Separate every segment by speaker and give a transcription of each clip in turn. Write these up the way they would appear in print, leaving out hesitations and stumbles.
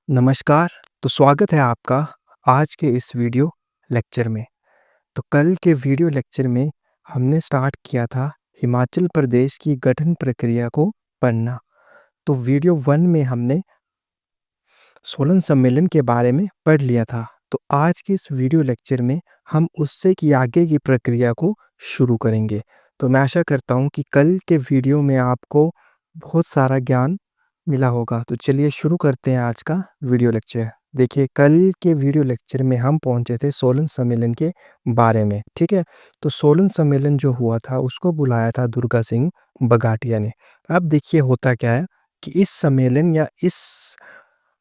Speaker 1: नमस्कार, तो स्वागत है आपका आज के इस वीडियो लेक्चर में। तो कल के वीडियो लेक्चर में हमने स्टार्ट किया था हिमाचल प्रदेश की गठन प्रक्रिया को पढ़ना। तो वीडियो 1 में हमने सोलन सम्मेलन के बारे में पढ़ लिया था। तो आज के इस वीडियो लेक्चर में हम उससे की आगे की प्रक्रिया को शुरू करेंगे। तो मैं आशा करता हूँ कि कल के वीडियो में आपको बहुत सारा ज्ञान मिला होगा। तो चलिए शुरू करते हैं आज का वीडियो लेक्चर। देखिए कल के वीडियो लेक्चर में हम पहुँचे थे सोलन सम्मेलन के बारे में, ठीक है? तो सोलन सम्मेलन जो हुआ था उसको बुलाया था दुर्गा सिंह बगाटिया ने। अब देखिए होता क्या है कि इस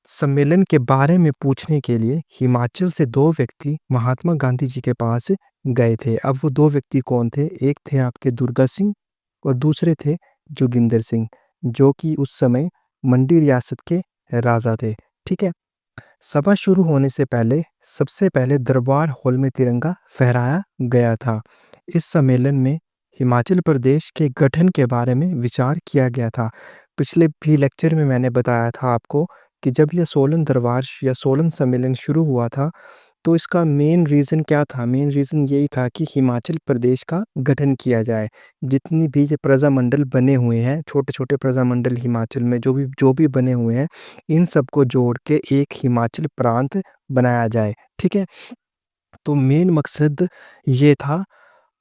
Speaker 1: सम्मेलन के बारे में पूछने के लिए हिमाचल से 2 व्यक्ति महात्मा गांधी जी के पास गए थे। अब वो 2 व्यक्ति कौन थे? एक थे आपके दुर्गा सिंह और दूसरे थे जोगिंदर सिंह, जो कि उस समय मंडी रियासत के राजा थे, ठीक है? सभा शुरू होने से पहले सबसे पहले दरबार हॉल में तिरंगा फहराया गया था। इस सम्मेलन में हिमाचल प्रदेश के गठन के बारे में विचार किया गया था। पिछले भी लेक्चर में मैंने बताया था आपको कि जब यह सोलन दरबार या सोलन सम्मेलन शुरू हुआ था, तो इसका मेन रीज़न क्या था? मेन रीज़न यही था कि हिमाचल प्रदेश का गठन किया जाए। जितनी भी ये प्रजामंडल बने हुए हैं, छोटे-छोटे प्रजामंडल हिमाचल में जो भी बने हुए हैं, इन सबको जोड़ के एक हिमाचल प्रांत बनाया जाए, ठीक है? तो मेन मकसद ये था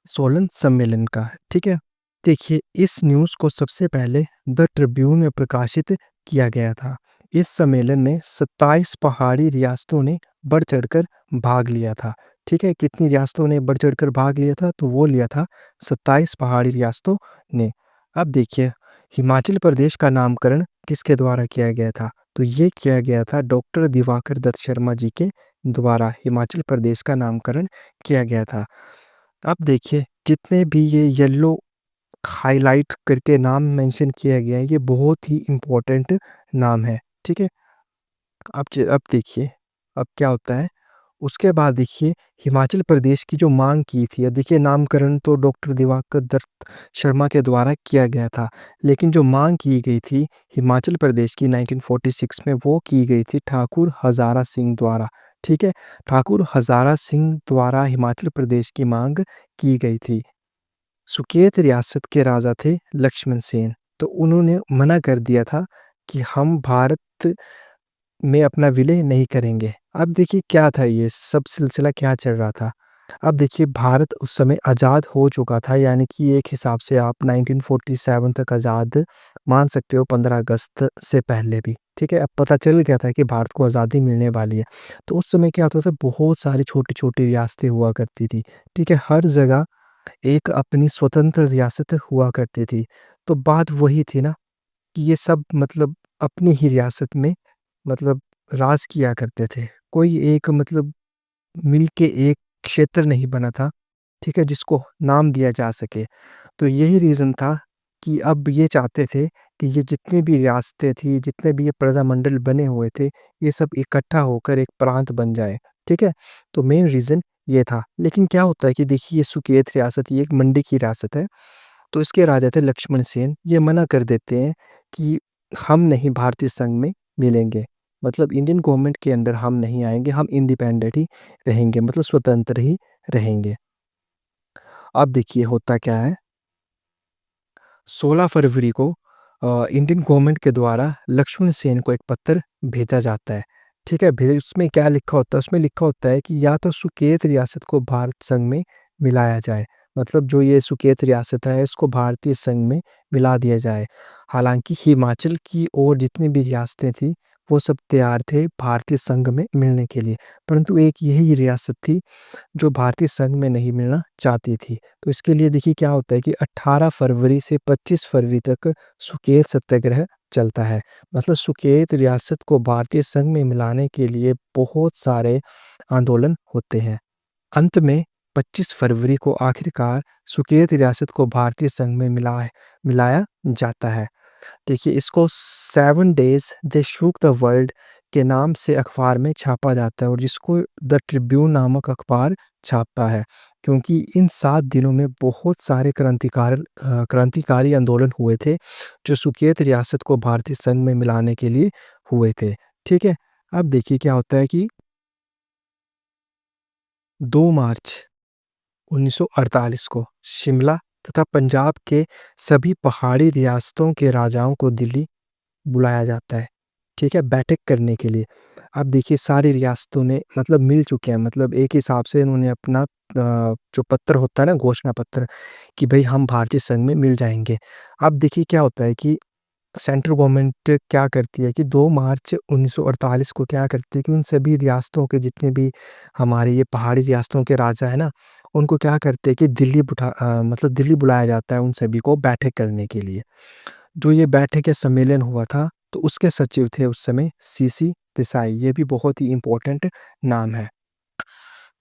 Speaker 1: सोलन सम्मेलन का, ठीक है? देखिए इस न्यूज़ को सबसे पहले द ट्रिब्यून में प्रकाशित किया गया था। इस सम्मेलन में 27 पहाड़ी रियासतों ने बढ़-चढ़कर भाग लिया था, ठीक है? कितनी रियासतों ने बढ़-चढ़कर भाग लिया था? तो वो लिया था 27 पहाड़ी रियासतों ने। अब देखिए हिमाचल प्रदेश का नामकरण किसके द्वारा किया गया था? तो ये किया गया था डॉक्टर दिवाकर दत्त शर्मा जी के द्वारा हिमाचल प्रदेश का नामकरण किया गया था। अब देखिए जितने भी ये येलो हाइलाइट करके नाम मेंशन किया गया है, ये बहुत ही इम्पोर्टेंट नाम है, ठीक है? अब देखिए, अब क्या होता है, उसके बाद देखिए हिमाचल प्रदेश की जो माँग की थी, अब देखिए नामकरण तो डॉक्टर दिवाकर दत्त शर्मा के द्वारा किया गया था, लेकिन जो माँग की गई थी हिमाचल प्रदेश की 1946 में वो की गई थी ठाकुर हज़ारा सिंह द्वारा, ठीक है? ठाकुर हज़ारा सिंह द्वारा हिमाचल प्रदेश की माँग की गई थी। सुकेत रियासत के राजा थे लक्ष्मण सेन, तो उन्होंने मना कर दिया था कि हम भारत में अपना विलय नहीं करेंगे। अब देखिए क्या था ये सब सिलसिला क्या चल रहा था। अब देखिए भारत उस समय आज़ाद हो चुका था, यानी कि एक हिसाब से आप 1947 तक आज़ाद मान सकते हो 15 अगस्त से पहले भी, ठीक है? अब पता चल गया था कि भारत को आज़ादी मिलने वाली है। तो उस समय क्या होता था, बहुत सारी छोटी-छोटी रियासतें हुआ करती थी, ठीक है? हर जगह एक अपनी स्वतंत्र रियासत हुआ करती थी। तो बात वही थी ना कि ये सब मतलब अपनी ही रियासत में मतलब राज किया करते थे। कोई एक मतलब मिल के एक क्षेत्र नहीं बना था, ठीक है? जिसको नाम दिया जा सके। तो यही रीज़न था कि अब ये चाहते थे कि ये जितनी भी रियासतें थी, जितने भी ये प्रजामंडल बने हुए थे, ये सब इकट्ठा होकर एक प्रांत बन जाए, ठीक है? तो मेन रीज़न ये था। लेकिन क्या होता है कि देखिए ये सुकेत रियासत ये एक मंडी की रियासत है, तो इसके राजा थे लक्ष्मण सेन। ये मना कर देते हैं कि हम नहीं भारतीय संघ में मिलेंगे। मतलब इंडियन गवर्नमेंट के अंदर हम नहीं आएँगे, हम इंडिपेंडेंट ही रहेंगे, मतलब स्वतंत्र ही रहेंगे। अब देखिए होता क्या है, 16 फरवरी को इंडियन गवर्नमेंट के द्वारा लक्ष्मण सेन को एक पत्र भेजा जाता है, ठीक है? उसमें क्या लिखा होता है? उसमें लिखा होता है कि या तो सुकेत रियासत को भारत संघ में मिलाया जाए, मतलब जो ये सुकेत रियासत है इसको भारतीय संघ में मिला दिया जाए। हालाँकि हिमाचल की और जितनी भी रियासतें थी, वो सब तैयार थे भारतीय संघ में मिलने के लिए, परंतु एक यही रियासत थी जो भारतीय संघ में नहीं मिलना चाहती थी। तो इसके लिए देखिए क्या होता है कि 18 फरवरी से 25 फरवरी तक सुकेत सत्याग्रह चलता है। मतलब सुकेत रियासत को भारतीय संघ में मिलाने के लिए बहुत सारे आंदोलन होते हैं। अंत में 25 फरवरी को आखिरकार सुकेत रियासत को भारतीय संघ में मिलाया जाता है। देखिए इसको 7 days they shook the world के नाम से अखबार में छापा जाता है और जिसको द ट्रिब्यून नामक अखबार छापता है, क्योंकि इन 7 दिनों में बहुत सारे क्रांतिकारी आंदोलन हुए थे, जो सुकेत रियासत को भारतीय संघ में मिलाने के लिए हुए थे, ठीक है? अब देखिए क्या होता है कि 2 मार्च 1948 को शिमला तथा पंजाब के सभी पहाड़ी रियासतों के राजाओं को दिल्ली बुलाया जाता है, ठीक है? बैठक करने के लिए। अब देखिए सारी रियासतों ने मतलब मिल चुके हैं, मतलब एक हिसाब से इन्होंने अपना जो पत्र होता है ना, घोषणा पत्र, कि भई हम भारतीय संघ में मिल जाएँगे। अब देखिए क्या होता है कि सेंट्रल गवर्नमेंट क्या करती है कि 2 मार्च 1948 को क्या करती है कि उन सभी रियासतों के जितने भी हमारे ये पहाड़ी रियासतों के राजा हैं ना, उनको क्या करते हैं कि मतलब दिल्ली बुलाया जाता है उन सभी को बैठक करने के लिए। जो ये बैठक या सम्मेलन हुआ था, तो उसके सचिव थे उस समय सीसी देसाई, ये भी बहुत ही इम्पोर्टेंट नाम है।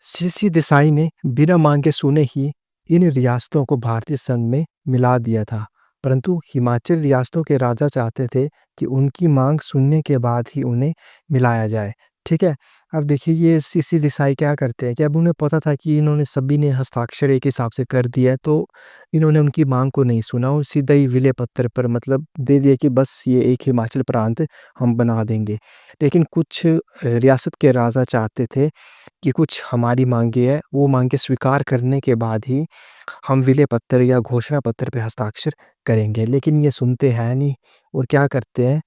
Speaker 1: सीसी देसाई ने बिना माँगे सुने ही इन रियासतों को भारतीय संघ में मिला दिया था, परंतु हिमाचल रियासतों के राजा चाहते थे कि उनकी माँग सुनने के बाद ही उन्हें मिलाया जाए, ठीक है? अब देखिए ये सीसी देसाई क्या करते हैं कि अब उन्हें पता था कि इन्होंने सभी ने हस्ताक्षर एक हिसाब से कर दिया है, तो इन्होंने उनकी माँग को नहीं सुना और सीधा ही विले पत्र पर मतलब दे दिया कि बस ये एक हिमाचल प्रांत हम बना देंगे। लेकिन कुछ रियासत के राजा चाहते थे कि कुछ हमारी माँगे हैं, वो माँगे स्वीकार करने के बाद ही हम विलय पत्र या घोषणा पत्र पे हस्ताक्षर करेंगे। लेकिन ये सुनते हैं नहीं और क्या करते हैं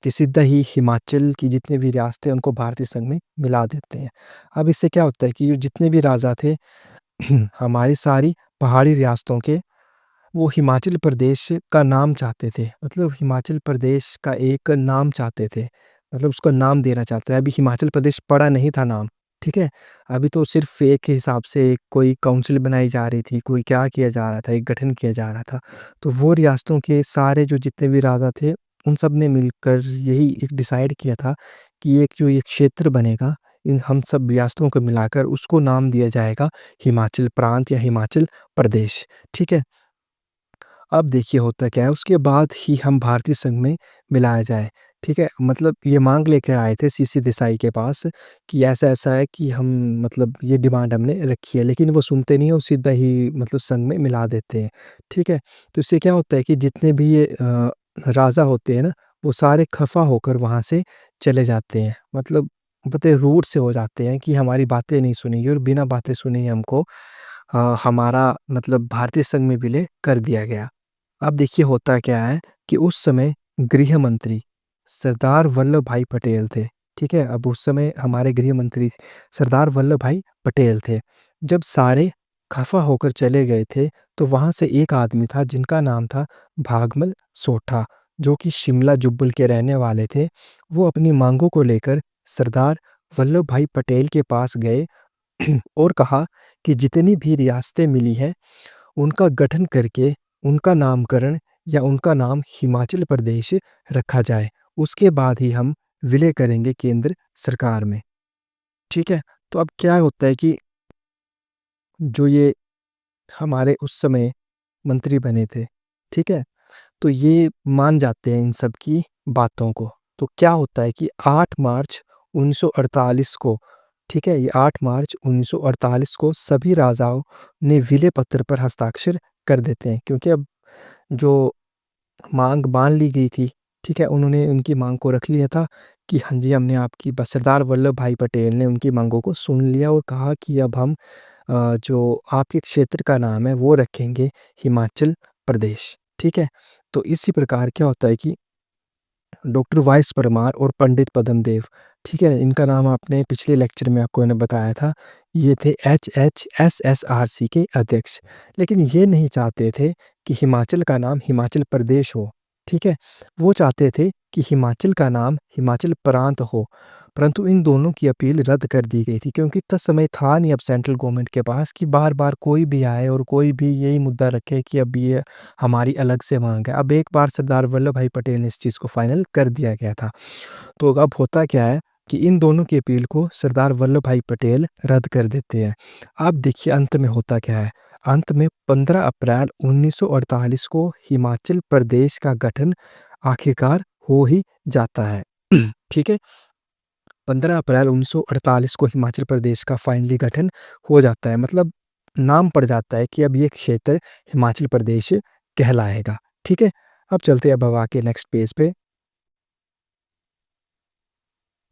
Speaker 1: कि सीधा ही हिमाचल की जितनी भी रियासतें हैं, उनको भारतीय संघ में मिला देते हैं। अब इससे क्या होता है कि जितने भी राजा थे हमारी सारी पहाड़ी रियासतों के, वो हिमाचल प्रदेश का नाम चाहते थे। मतलब हिमाचल प्रदेश का एक नाम चाहते थे। मतलब उसका नाम देना चाहते हैं। अभी हिमाचल प्रदेश पड़ा नहीं था नाम, ठीक है? अभी तो सिर्फ़ एक के हिसाब से कोई काउंसिल बनाई जा रही थी, कोई क्या किया जा रहा था, एक गठन किया जा रहा था। तो वो रियासतों के सारे जो जितने भी राजा थे, उन सब ने मिलकर यही एक डिसाइड किया था कि एक जो ये क्षेत्र बनेगा, इन हम सब रियासतों को मिलाकर उसको नाम दिया जाएगा हिमाचल प्रांत या हिमाचल प्रदेश, ठीक है? अब देखिए होता क्या है, उसके बाद ही हम भारतीय संघ में मिलाया जाए, ठीक है? मतलब ये माँग लेके आए थे सीसी देसाई के पास कि ऐसा-ऐसा है कि हम मतलब ये डिमांड हमने रखी है, लेकिन वो सुनते नहीं हैं और सीधा ही मतलब संघ में मिला देते हैं, ठीक है? तो इससे क्या होता है कि जितने भी ये राजा होते हैं ना, वो सारे खफ़ा होकर वहाँ से चले जाते हैं। मतलब बड़े रूड से हो जाते हैं कि हमारी बातें नहीं सुनेंगे और बिना बातें सुने ही हमको हमारा मतलब भारतीय संघ में विलय कर दिया गया। अब देखिए होता क्या है कि उस समय गृह मंत्री सरदार वल्लभ भाई पटेल थे, ठीक है? अब उस समय हमारे गृह मंत्री सरदार वल्लभ भाई पटेल थे। जब सारे खफ़ा होकर चले गए थे, तो वहाँ से एक आदमी था जिनका नाम था भागमल सोठा, जो कि शिमला जुब्बल के रहने वाले थे। वो अपनी माँगों को लेकर सरदार वल्लभ भाई पटेल के पास गए और कहा कि जितनी भी रियासतें मिली हैं, उनका गठन करके उनका नामकरण या उनका नाम हिमाचल प्रदेश रखा जाए। उसके बाद ही हम विलय करेंगे केंद्र सरकार में, ठीक है? तो अब क्या होता है कि जो ये हमारे उस समय मंत्री बने थे, ठीक है? तो ये मान जाते हैं इन सब की बातों को। तो क्या होता है कि 8 मार्च 1948 को, ठीक है? ये 8 मार्च 1948 को सभी राजाओं ने विलय पत्र पर हस्ताक्षर कर देते हैं, क्योंकि अब जो माँग मान ली गई थी, ठीक है? उन्होंने उनकी माँग को रख लिया था कि हाँ जी, हमने आपकी बस सरदार वल्लभ भाई पटेल ने उनकी माँगों को सुन लिया और कहा कि अब हम जो आपके क्षेत्र का नाम है, वो रखेंगे हिमाचल प्रदेश, ठीक है? तो इसी प्रकार क्या होता है कि डॉक्टर वाइस परमार और पंडित पद्मदेव, ठीक है? इनका नाम आपने पिछले लेक्चर में आपको मैंने बताया था। ये थे एचएचएसएसआरसी के अध्यक्ष। लेकिन ये नहीं चाहते थे कि हिमाचल का नाम हिमाचल प्रदेश हो, ठीक है? वो चाहते थे कि हिमाचल का नाम हिमाचल प्रांत हो, परंतु इन दोनों की अपील रद्द कर दी गई थी, क्योंकि इतना समय था नहीं अब सेंट्रल गवर्नमेंट के पास कि बार-बार कोई भी आए और कोई भी यही मुद्दा रखे कि अब ये हमारी अलग से माँग है। अब एक बार सरदार वल्लभ भाई पटेल ने इस चीज़ को फाइनल कर दिया गया था। तो अब होता क्या है कि इन दोनों की अपील को सरदार वल्लभ भाई पटेल रद्द कर देते हैं। अब देखिए अंत में होता क्या है? अंत में 15 अप्रैल 1948 को हिमाचल प्रदेश का गठन आखिरकार हो ही जाता है। ठीक है? 15 अप्रैल 1948 को हिमाचल प्रदेश का फाइनली गठन हो जाता है। मतलब नाम पड़ जाता है कि अब ये क्षेत्र हिमाचल प्रदेश कहलाएगा। ठीक है? अब चलते हैं अब आगे नेक्स्ट पेज पे।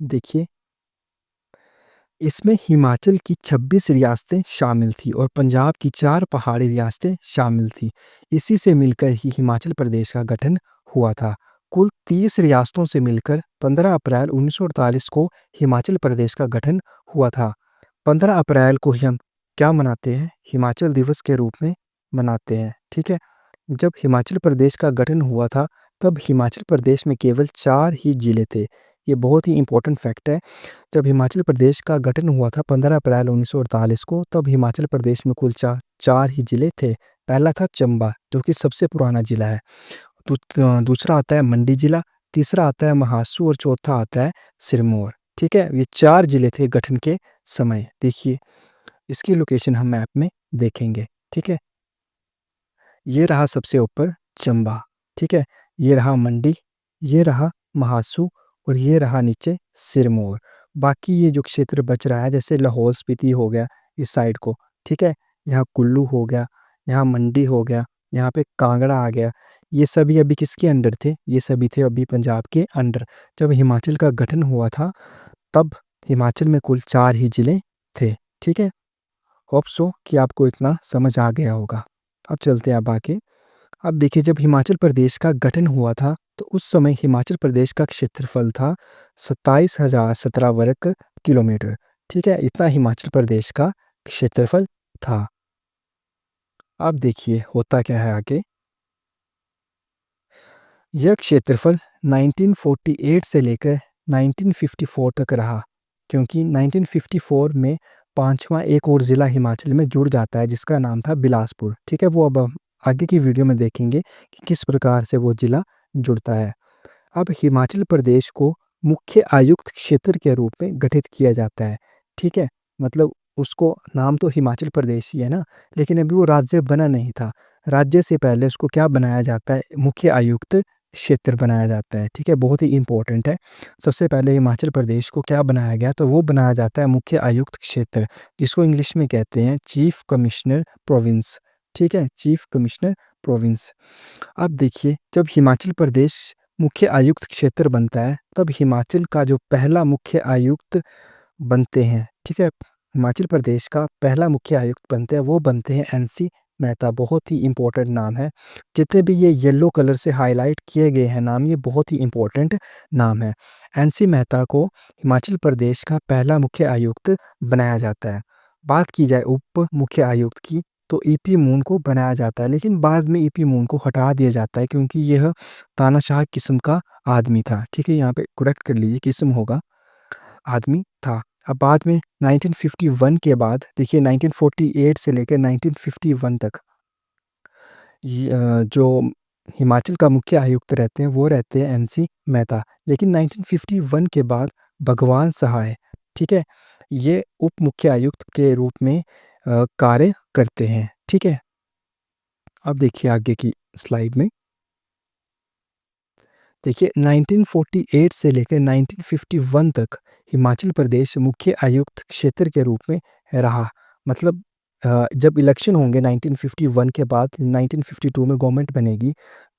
Speaker 1: देखिए, इसमें हिमाचल की 26 रियासतें शामिल थी और पंजाब की 4 पहाड़ी रियासतें शामिल थी। इसी से मिलकर ही हिमाचल प्रदेश का गठन हुआ था। कुल 30 रियासतों से मिलकर 15 अप्रैल 1948 को हिमाचल प्रदेश का गठन हुआ था। 15 अप्रैल को ही हम क्या मनाते हैं? हिमाचल दिवस के रूप में मनाते हैं, ठीक है? जब हिमाचल प्रदेश का गठन हुआ था, तब हिमाचल प्रदेश में केवल 4 ही ज़िले थे। ये बहुत ही इम्पोर्टेंट फैक्ट है। जब हिमाचल प्रदेश का गठन हुआ था 15 अप्रैल 1948 को, तब हिमाचल प्रदेश में कुल 4 ही ज़िले थे। पहला था चंबा, जो कि सबसे पुराना ज़िला है। दूसरा आता है मंडी ज़िला, तीसरा आता है महासू और चौथा आता है सिरमौर, ठीक है? ये 4 ज़िले थे गठन के समय। देखिए, इसकी लोकेशन हम मैप में देखेंगे, ठीक है? ये रहा सबसे ऊपर चंबा, ठीक है? ये रहा मंडी, ये रहा महासू और ये रहा नीचे सिरमौर। बाकी ये जो क्षेत्र बच रहा है, जैसे लाहौल स्पीति हो गया इस साइड को, ठीक है? यहाँ कुल्लू हो गया, यहाँ मंडी हो गया, यहाँ पे कांगड़ा आ गया। ये सभी अभी किसके अंडर थे? ये सभी थे अभी पंजाब के अंडर। जब हिमाचल का गठन हुआ था, तब हिमाचल में कुल 4 ही ज़िले थे, ठीक है? होप सो कि आपको इतना समझ आ गया होगा। अब चलते हैं अब आगे। अब देखिए, जब हिमाचल प्रदेश का गठन हुआ था, तो उस समय हिमाचल प्रदेश का क्षेत्रफल था 27,017 वर्ग किलोमीटर, ठीक है? इतना हिमाचल प्रदेश का क्षेत्रफल था। अब देखिए होता क्या है आगे। यह क्षेत्रफल 1948 से लेकर 1954 तक रहा, क्योंकि 1954 में पांचवा एक और ज़िला हिमाचल में जुड़ जाता है, जिसका नाम था बिलासपुर, ठीक है? वो अब हम आगे की वीडियो में देखेंगे कि किस प्रकार से वो ज़िला जुड़ता है। अब हिमाचल प्रदेश को मुख्य आयुक्त क्षेत्र के रूप में गठित किया जाता है, ठीक है? मतलब उसको नाम तो हिमाचल प्रदेश ही है ना, लेकिन अभी वो राज्य बना नहीं था। राज्य से पहले उसको क्या बनाया जाता है? मुख्य आयुक्त क्षेत्र बनाया जाता है, ठीक है? बहुत ही इम्पोर्टेंट है। सबसे पहले हिमाचल प्रदेश को क्या बनाया गया? तो वो बनाया जाता है मुख्य आयुक्त क्षेत्र, जिसको इंग्लिश में कहते हैं चीफ कमिश्नर प्रोविंस, ठीक है? Chief commissioner province. अब देखिए, जब हिमाचल प्रदेश मुख्य आयुक्त क्षेत्र बनता है, तब हिमाचल का जो पहला मुख्य आयुक्त बनते हैं, ठीक है? हिमाचल प्रदेश का पहला मुख्य आयुक्त बनते हैं, वो बनते हैं एनसी मेहता। बहुत ही इम्पोर्टेंट नाम है। जितने भी ये येलो कलर से हाइलाइट किए गए हैं नाम, ये बहुत ही इम्पोर्टेंट नाम है। एनसी मेहता को हिमाचल प्रदेश का पहला मुख्य आयुक्त बनाया जाता है। बात की जाए उप मुख्य आयुक्त की, तो ईपी मून को बनाया जाता है, लेकिन बाद में ईपी मून को हटा दिया जाता है, क्योंकि यह तानाशाह किस्म का आदमी था, ठीक है? यहाँ पे करेक्ट कर लीजिए, किस्म होगा, आदमी था। अब बाद में 1951 के बाद देखिए, 1948 से लेकर 1951 तक जो हिमाचल का मुख्य आयुक्त रहते हैं, वो रहते हैं एनसी मेहता। लेकिन 1951 के बाद भगवान सहाय, ठीक है? ये उप मुख्य आयुक्त के रूप में कार्य करते हैं, ठीक है? अब देखिए आगे की स्लाइड में। देखिए, 1948 से लेकर 1951 तक हिमाचल प्रदेश मुख्य आयुक्त क्षेत्र के रूप में रहा। मतलब जब इलेक्शन होंगे 1951 के बाद, 1952 में गवर्नमेंट बनेगी,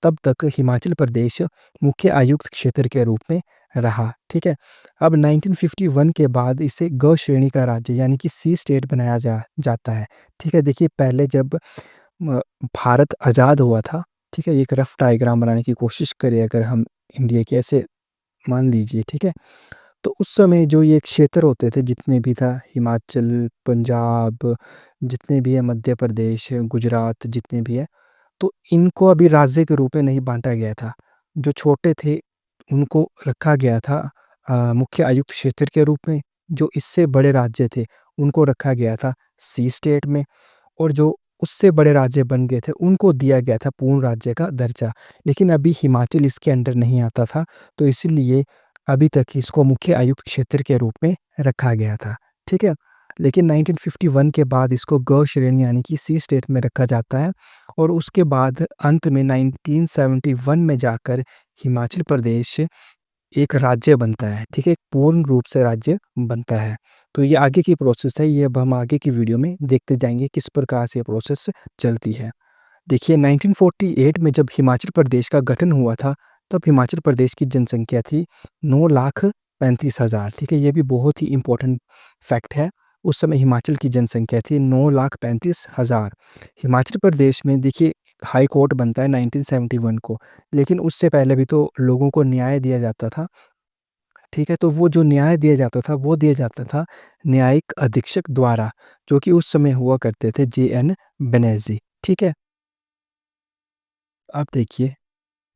Speaker 1: तब तक हिमाचल प्रदेश मुख्य आयुक्त क्षेत्र के रूप में रहा, ठीक है? अब 1951 के बाद इसे ग श्रेणी का राज्य, यानी कि सी स्टेट बनाया जाता है, ठीक है? देखिए, पहले जब म भारत आज़ाद हुआ था, ठीक है? एक रफ डायग्राम बनाने की कोशिश करें अगर हम इंडिया की, ऐसे मान लीजिए, ठीक है? तो उस समय जो ये क्षेत्र होते थे, जितने भी था, हिमाचल, पंजाब, जितने भी है, मध्य प्रदेश, गुजरात, जितने भी है, तो इनको अभी राज्य के रूप में नहीं बाँटा गया था। जो छोटे थे, उनको रखा गया था मुख्य आयुक्त क्षेत्र के रूप में। जो इससे बड़े राज्य थे, उनको रखा गया था सी स्टेट में, और जो उससे बड़े राज्य बन गए थे, उनको दिया गया था पूर्ण राज्य का दर्जा। लेकिन अभी हिमाचल इसके अंडर नहीं आता था, तो इसीलिए अभी तक इसको मुख्य आयुक्त क्षेत्र के रूप में रखा गया था, ठीक है? लेकिन 1951 के बाद इसको ग श्रेणी, यानी कि सी स्टेट में रखा जाता है, और उसके बाद अंत में 1971 में जाकर हिमाचल प्रदेश एक राज्य बनता है, ठीक है? एक पूर्ण रूप से राज्य बनता है। तो ये आगे की प्रोसेस है, ये अब हम आगे की वीडियो में देखते जाएँगे किस प्रकार से ये प्रोसेस चलती है। देखिए, 1948 में जब हिमाचल प्रदेश का गठन हुआ था, तब हिमाचल प्रदेश की जनसंख्या थी 9,35,000। ठीक है, ये भी बहुत ही इम्पोर्टेंट फैक्ट है। उस समय हिमाचल की जनसंख्या थी 9,35,000। हिमाचल प्रदेश में देखिए हाई कोर्ट बनता है 1971 को, लेकिन उससे पहले भी तो लोगों को न्याय दिया जाता था। ठीक है, तो वो जो न्याय दिया जाता था, वो दिया जाता था न्यायिक अधीक्षक द्वारा, जो कि उस समय हुआ करते थे जे.एन. बनर्जी। ठीक है, अब देखिए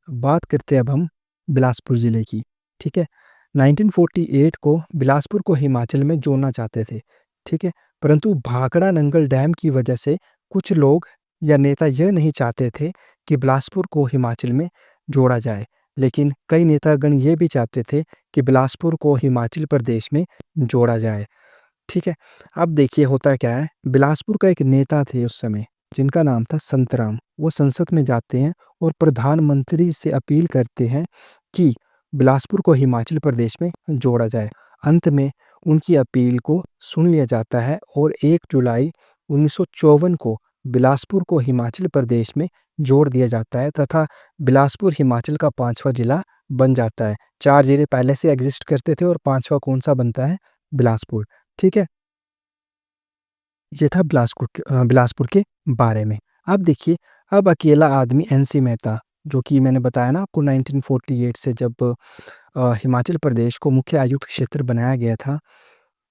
Speaker 1: बात करते हैं अब हम बिलासपुर ज़िले की। ठीक है, 1948 को बिलासपुर को हिमाचल में जोड़ना चाहते थे। ठीक है, परंतु भाखड़ा नंगल डैम की वजह से कुछ लोग या नेता यह नहीं चाहते थे कि बिलासपुर को हिमाचल में जोड़ा जाए, लेकिन कई नेतागण ये भी चाहते थे कि बिलासपुर को हिमाचल प्रदेश में जोड़ा जाए। ठीक है, अब देखिए होता क्या है, बिलासपुर का एक नेता थे उस समय, जिनका नाम था संतराम। वो संसद में जाते हैं और प्रधानमंत्री से अपील करते हैं कि बिलासपुर को हिमाचल प्रदेश में जोड़ा जाए। अंत में उनकी अपील को सुन लिया जाता है और 1 जुलाई 1954 को बिलासपुर को हिमाचल प्रदेश में जोड़ दिया जाता है तथा बिलासपुर हिमाचल का 5वां जिला बन जाता है। 4 जिले पहले से एग्जिस्ट करते थे और 5वां कौन-सा बनता है? बिलासपुर। ठीक है? ये था बिलासपुर के बारे में। अब देखिए, अब अकेला आदमी एनसी मेहता, जो कि मैंने बताया ना आपको 1948 से जब हिमाचल प्रदेश को मुख्य आयुक्त क्षेत्र बनाया गया था,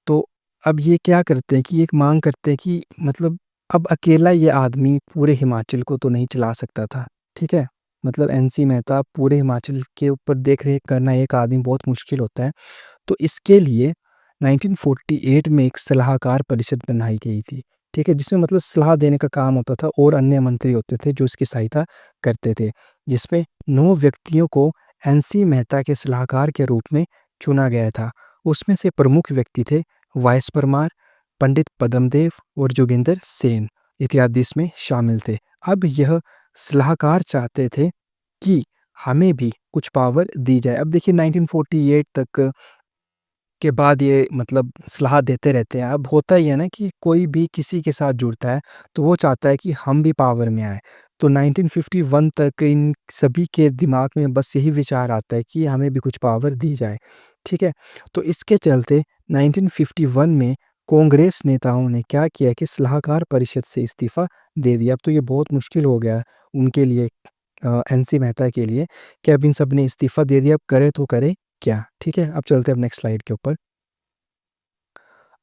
Speaker 1: तो अब ये क्या करते हैं कि एक माँग करते हैं कि मतलब अब अकेला ये आदमी पूरे हिमाचल को तो नहीं चला सकता था, ठीक है? मतलब एनसी मेहता पूरे हिमाचल के ऊपर देख-रेख करना एक आदमी बहुत मुश्किल होता है। तो इसके लिए 1948 में एक सलाहकार परिषद बनाई गई थी, ठीक है? जिसमें मतलब सलाह देने का काम होता था और अन्य मंत्री होते थे जो इसकी सहायता करते थे, जिसमें 9 व्यक्तियों को एनसी मेहता के सलाहकार के रूप में चुना गया था। उसमें से प्रमुख व्यक्ति थे वायस परमार, पंडित पद्मदेव और जोगिंदर सेन इत्यादि इसमें शामिल थे। अब यह सलाहकार चाहते थे कि हमें भी कुछ पावर दी जाए। अब देखिए 1948 तक के बाद ये मतलब सलाह देते रहते हैं। अब होता ही है ना कि कोई भी किसी के साथ जुड़ता है, तो वो चाहता है कि हम भी पावर में आएँ। तो 1951 तक इन सभी के दिमाग में बस यही विचार आता है कि हमें भी कुछ पावर दी जाए, ठीक है? तो इसके चलते 1951 में कांग्रेस नेताओं ने क्या किया कि सलाहकार परिषद से इस्तीफ़ा दे दिया। अब तो ये बहुत मुश्किल हो गया उनके लिए, एनसी मेहता के लिए, कि अब इन सब ने इस्तीफ़ा दे दिया, अब करे तो करे क्या? ठीक है, अब चलते हैं अब नेक्स्ट स्लाइड के ऊपर।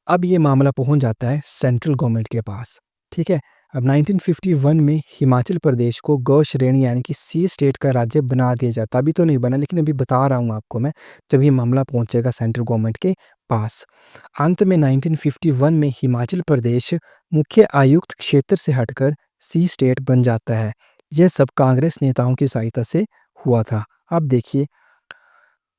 Speaker 1: अब ये मामला पहुंच जाता है सेंट्रल गवर्नमेंट के पास, ठीक है? अब 1951 में हिमाचल प्रदेश को ग श्रेणी यानी कि सी स्टेट का राज्य बना दिया जाता। अभी तो नहीं बना, लेकिन अभी बता रहा हूँ आपको मैं, जब ये मामला पहुंचेगा सेंट्रल गवर्नमेंट के पास। अंत में 1951 में हिमाचल प्रदेश मुख्य आयुक्त क्षेत्र से हटकर सी स्टेट बन जाता है। यह सब कांग्रेस नेताओं की सहायता से हुआ था। अब देखिए,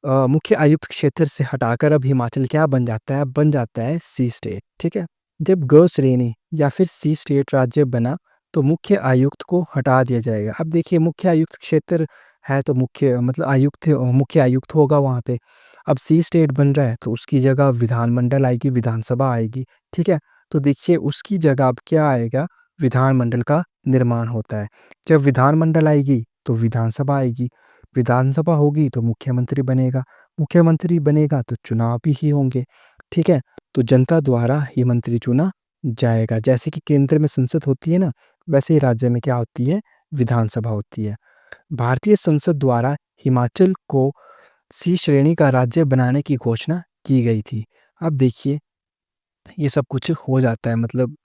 Speaker 1: मुख्य आयुक्त क्षेत्र से हटाकर अब हिमाचल क्या बन जाता है? अब बन जाता है सी स्टेट, ठीक है? जब ग श्रेणी या फिर सी स्टेट राज्य बना, तो मुख्य आयुक्त को हटा दिया जाएगा। अब देखिए मुख्य आयुक्त क्षेत्र है तो मुख्य मतलब मुख्य आयुक्त होगा वहाँ पे। अब सी स्टेट बन रहा है तो उसकी जगह विधानमंडल आएगी, विधानसभा आएगी, ठीक है? तो देखिए उसकी जगह अब क्या आएगा? विधानमंडल का निर्माण होता है। जब विधानमंडल आएगी तो विधानसभा आएगी। विधानसभा होगी तो मुख्यमंत्री बनेगा, मुख्यमंत्री बनेगा तो चुनाव भी ही होंगे, ठीक है? तो जनता द्वारा ही मंत्री चुना जाएगा। जैसे कि केंद्र में संसद होती है ना, वैसे ही राज्य में क्या होती है? विधानसभा होती है। भारतीय संसद द्वारा हिमाचल को सी श्रेणी का राज्य बनाने की घोषणा की गई थी। अब देखिए ये सब कुछ हो जाता है, मतलब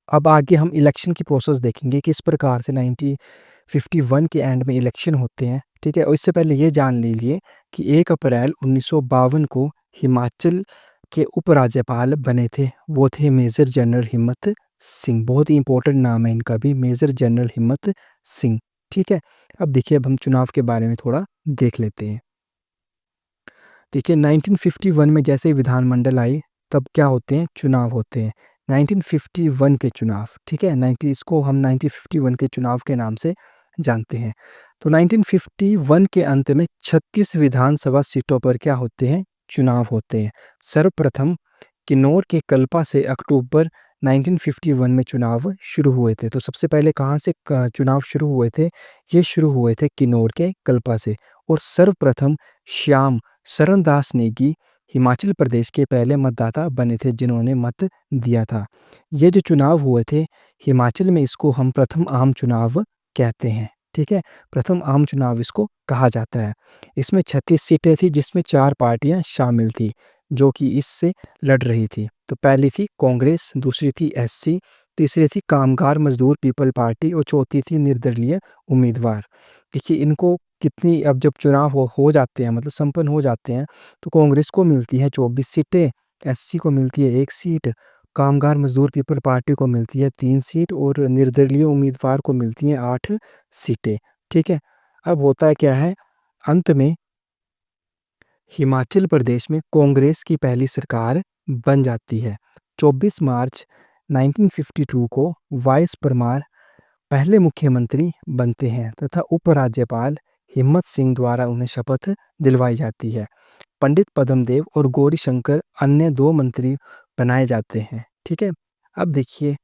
Speaker 1: अब आगे हम इलेक्शन की प्रोसेस देखेंगे किस प्रकार से 1951 के एंड में इलेक्शन होते हैं, ठीक है? और इससे पहले ये जान लीजिए कि 1 अप्रैल 1952 को हिमाचल के उपराज्यपाल बने थे, वो थे मेजर जनरल हिम्मत सिंह। बहुत ही इंपॉर्टेंट नाम है इनका भी, मेजर जनरल हिम्मत सिंह, ठीक है? अब देखिए, अब हम चुनाव के बारे में थोड़ा देख लेते हैं। देखिए 1951 में जैसे ही विधानमंडल आई, तब क्या होते हैं? चुनाव होते हैं। 1951 के चुनाव, ठीक है? 90 इसको हम 1951 के चुनाव के नाम से जानते हैं। तो 1951 के अंत में 36 विधानसभा सीटों पर क्या होते हैं? चुनाव होते हैं। सर्वप्रथम किन्नौर के कल्पा से अक्टूबर 1951 में चुनाव शुरू हुए थे। तो सबसे पहले कहाँ से चुनाव शुरू हुए थे? ये शुरू हुए थे किन्नौर के कल्पा से, और सर्वप्रथम श्याम शरण दास नेगी हिमाचल प्रदेश के पहले मतदाता बने थे जिन्होंने मत दिया था। ये जो चुनाव हुए थे हिमाचल में, इसको हम प्रथम आम चुनाव कहते हैं। ठीक है, प्रथम आम चुनाव इसको कहा जाता है। इसमें 36 सीटें थी जिसमें 4 पार्टियां शामिल थी जो कि इससे लड़ रही थी। तो पहली थी कांग्रेस, दूसरी थी एससी, तीसरी थी कामगार मजदूर पीपल पार्टी और चौथी थी निर्दलीय उम्मीदवार। देखिए इनको कितनी, अब जब चुनाव हो जाते हैं, मतलब संपन्न हो जाते हैं, तो कांग्रेस को मिलती है 24 सीटें, एससी को मिलती है 1 सीट, कामगार मजदूर पीपल पार्टी को मिलती है 3 सीट और निर्दलीय उम्मीदवार को मिलती हैं 8 सीटें। ठीक है, अब होता क्या है, अंत में हिमाचल प्रदेश में कांग्रेस की पहली सरकार बन जाती है। 24 मार्च 1952 को वाइस परमार पहले मुख्यमंत्री बनते हैं तथा उपराज्यपाल हिम्मत सिंह द्वारा उन्हें शपथ दिलवाई जाती है। पंडित पद्मदेव और गौरीशंकर अन्य 2 मंत्री बनाए जाते हैं। ठीक है, अब देखिए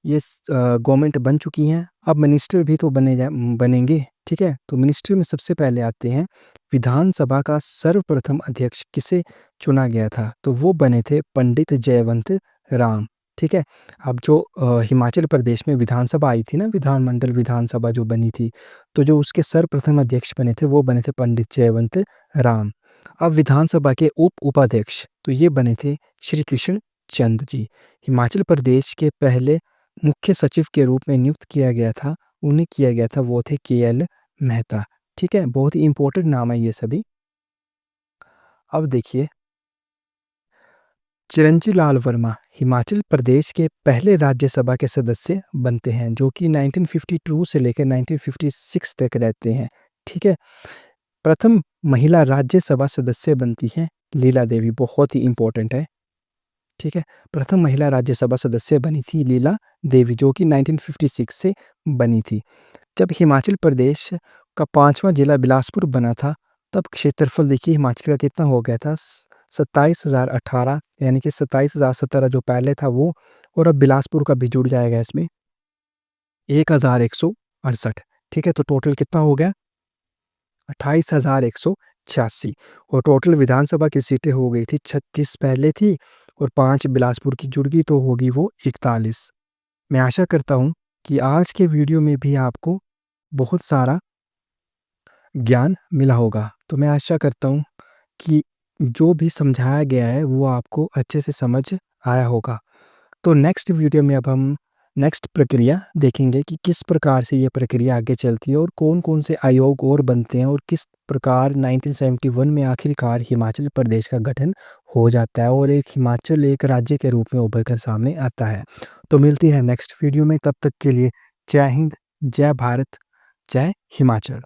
Speaker 1: ये गवर्नमेंट बन चुकी हैं, अब मिनिस्टर भी तो बनेंगे। ठीक है, तो मिनिस्टर में सबसे पहले आते हैं विधानसभा का सर्वप्रथम अध्यक्ष किसे चुना गया था, तो वो बने थे पंडित जयवंत राम। ठीक है, अब जो हिमाचल प्रदेश में विधानसभा आई थी ना, विधानमंडल विधानसभा जो बनी थी, तो जो उसके सर्वप्रथम अध्यक्ष बने थे वो बने थे पंडित जयवंत राम। अब विधानसभा के उपाध्यक्ष तो ये बने थे श्री कृष्ण चंद जी। हिमाचल प्रदेश के पहले मुख्य सचिव के रूप में नियुक्त किया गया था, उन्हें किया गया था, वो थे केएल मेहता। ठीक है, बहुत ही इंपॉर्टेंट नाम है ये सभी। अब देखिए चिरंजी लाल वर्मा हिमाचल प्रदेश के पहले राज्यसभा के सदस्य बनते हैं जो कि 1952 से लेकर 1956 तक रहते हैं। ठीक है, प्रथम महिला राज्यसभा सदस्य बनती हैं लीला देवी, बहुत ही इंपॉर्टेंट है। ठीक है, प्रथम महिला राज्यसभा सदस्य बनी थी लीला देवी जो कि 1956 से बनी थी। जब हिमाचल प्रदेश का 5वां जिला बिलासपुर बना था तब क्षेत्रफल देखिए हिमाचल का कितना हो गया था, 27,018, यानी कि 27,017 जो पहले था वो, और अब बिलासपुर का भी जुड़ जाएगा इसमें 1,168। ठीक है, तो टोटल कितना हो गया 28,186, और टोटल विधानसभा की सीटें हो गई थी 36 पहले थी और 5 बिलासपुर की जुड़ गई तो होगी वो 41। मैं आशा करता हूँ कि आज के वीडियो में भी आपको बहुत सारा ज्ञान मिला होगा। तो मैं आशा करता हूँ कि जो भी समझाया गया है वो आपको अच्छे से समझ आया होगा। तो नेक्स्ट वीडियो में अब हम नेक्स्ट प्रक्रिया देखेंगे कि किस प्रकार से ये प्रक्रिया आगे चलती है और कौन-कौन से आयोग और बनते हैं और किस प्रकार 1971 में आखिरकार हिमाचल प्रदेश का गठन हो जाता है और एक हिमाचल एक राज्य के रूप में उभर कर सामने आता है। तो मिलती है नेक्स्ट वीडियो में, तब तक के लिए जय हिंद, जय भारत, जय हिमाचल।